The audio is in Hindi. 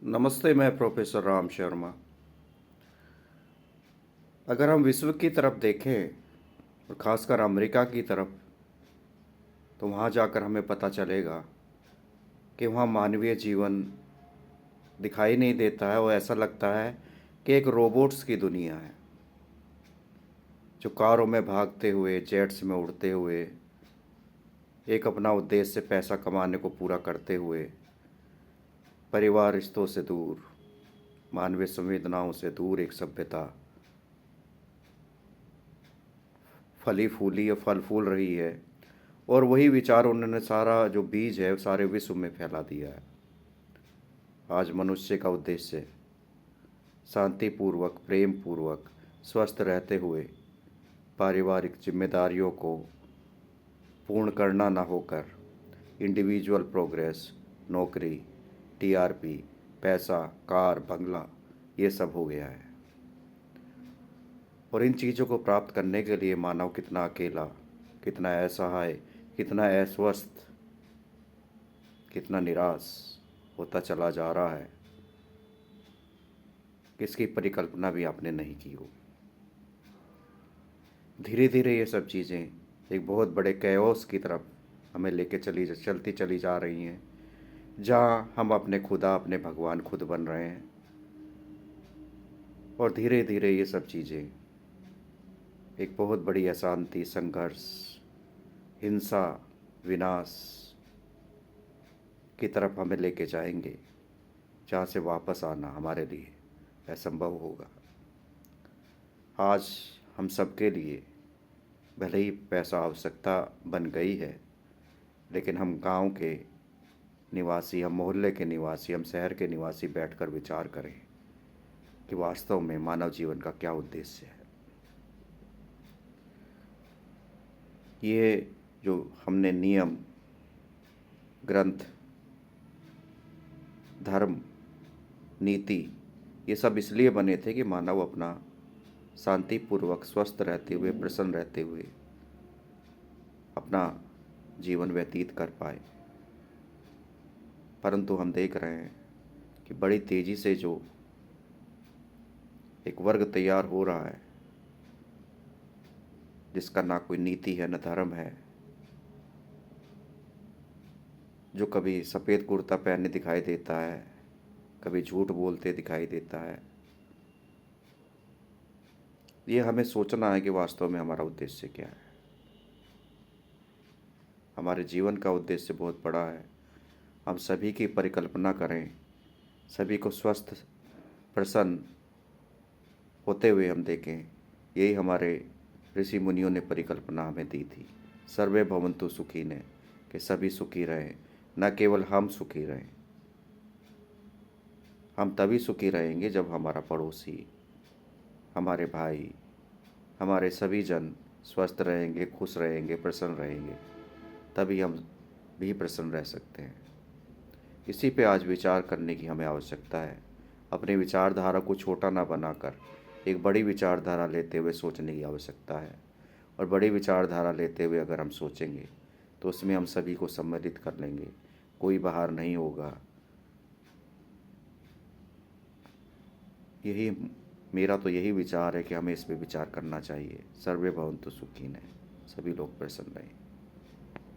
नमस्ते, मैं प्रोफेसर राम शर्मा। अगर हम विश्व की तरफ देखें और ख़ासकर अमेरिका की तरफ, तो वहाँ जाकर हमें पता चलेगा कि वहाँ मानवीय जीवन दिखाई नहीं देता है और ऐसा लगता है कि एक रोबोट्स की दुनिया है, जो कारों में भागते हुए, जेट्स में उड़ते हुए, एक अपना उद्देश्य पैसा कमाने को पूरा करते हुए, परिवार रिश्तों से दूर, मानवीय संवेदनाओं से दूर एक सभ्यता फली फूली या फल फूल रही है। और वही विचार उन्होंने सारा जो बीज है सारे विश्व में फैला दिया है। आज मनुष्य का उद्देश्य शांतिपूर्वक, प्रेम पूर्वक, स्वस्थ रहते हुए पारिवारिक जिम्मेदारियों को पूर्ण करना ना होकर इंडिविजुअल प्रोग्रेस, नौकरी, टीआरपी, पैसा, कार, बंगला, ये सब हो गया है। और इन चीज़ों को प्राप्त करने के लिए मानव कितना अकेला, कितना असहाय, कितना अस्वस्थ, कितना निराश होता चला जा रहा है, किसकी परिकल्पना भी आपने नहीं की हो। धीरे धीरे ये सब चीज़ें एक बहुत बड़े कैओस की तरफ हमें लेके चलती चली जा रही हैं, जहाँ हम अपने खुदा, अपने भगवान खुद बन रहे हैं। और धीरे धीरे ये सब चीज़ें एक बहुत बड़ी अशांति, संघर्ष, हिंसा, विनाश की तरफ हमें लेके जाएंगे, जहाँ से वापस आना हमारे लिए असंभव होगा। आज हम सबके लिए भले ही पैसा आवश्यकता बन गई है, लेकिन हम गांव के निवासी, हम मोहल्ले के निवासी, हम शहर के निवासी बैठकर विचार करें कि वास्तव में मानव जीवन का क्या उद्देश्य है। ये जो हमने नियम, ग्रंथ, धर्म, नीति, ये सब इसलिए बने थे कि मानव अपना शांतिपूर्वक, स्वस्थ रहते हुए, प्रसन्न रहते हुए अपना जीवन व्यतीत कर पाए। परंतु हम देख रहे हैं कि बड़ी तेज़ी से जो एक वर्ग तैयार हो रहा है, जिसका ना कोई नीति है, न धर्म है, जो कभी सफ़ेद कुर्ता पहने दिखाई देता है, कभी झूठ बोलते दिखाई देता है। ये हमें सोचना है कि वास्तव में हमारा उद्देश्य क्या है। हमारे जीवन का उद्देश्य बहुत बड़ा है। हम सभी की परिकल्पना करें, सभी को स्वस्थ, प्रसन्न होते हुए हम देखें। यही हमारे ऋषि मुनियों ने परिकल्पना हमें दी थी, सर्वे भवन्तु सुखी ने, कि सभी सुखी रहें, न केवल हम सुखी रहें। हम तभी सुखी रहेंगे जब हमारा पड़ोसी, हमारे भाई, हमारे सभी जन स्वस्थ रहेंगे, खुश रहेंगे, प्रसन्न रहेंगे, तभी हम भी प्रसन्न रह सकते हैं। इसी पे आज विचार करने की हमें आवश्यकता है। अपनी विचारधारा को छोटा ना बनाकर एक बड़ी विचारधारा लेते हुए सोचने की आवश्यकता है। और बड़ी विचारधारा लेते हुए अगर हम सोचेंगे तो उसमें हम सभी को सम्मिलित कर लेंगे, कोई बाहर नहीं होगा। यही मेरा तो यही विचार है कि हमें इस पे विचार करना चाहिए। सर्वे भवन्तु सुखिनः, सभी लोग प्रसन्न रहें।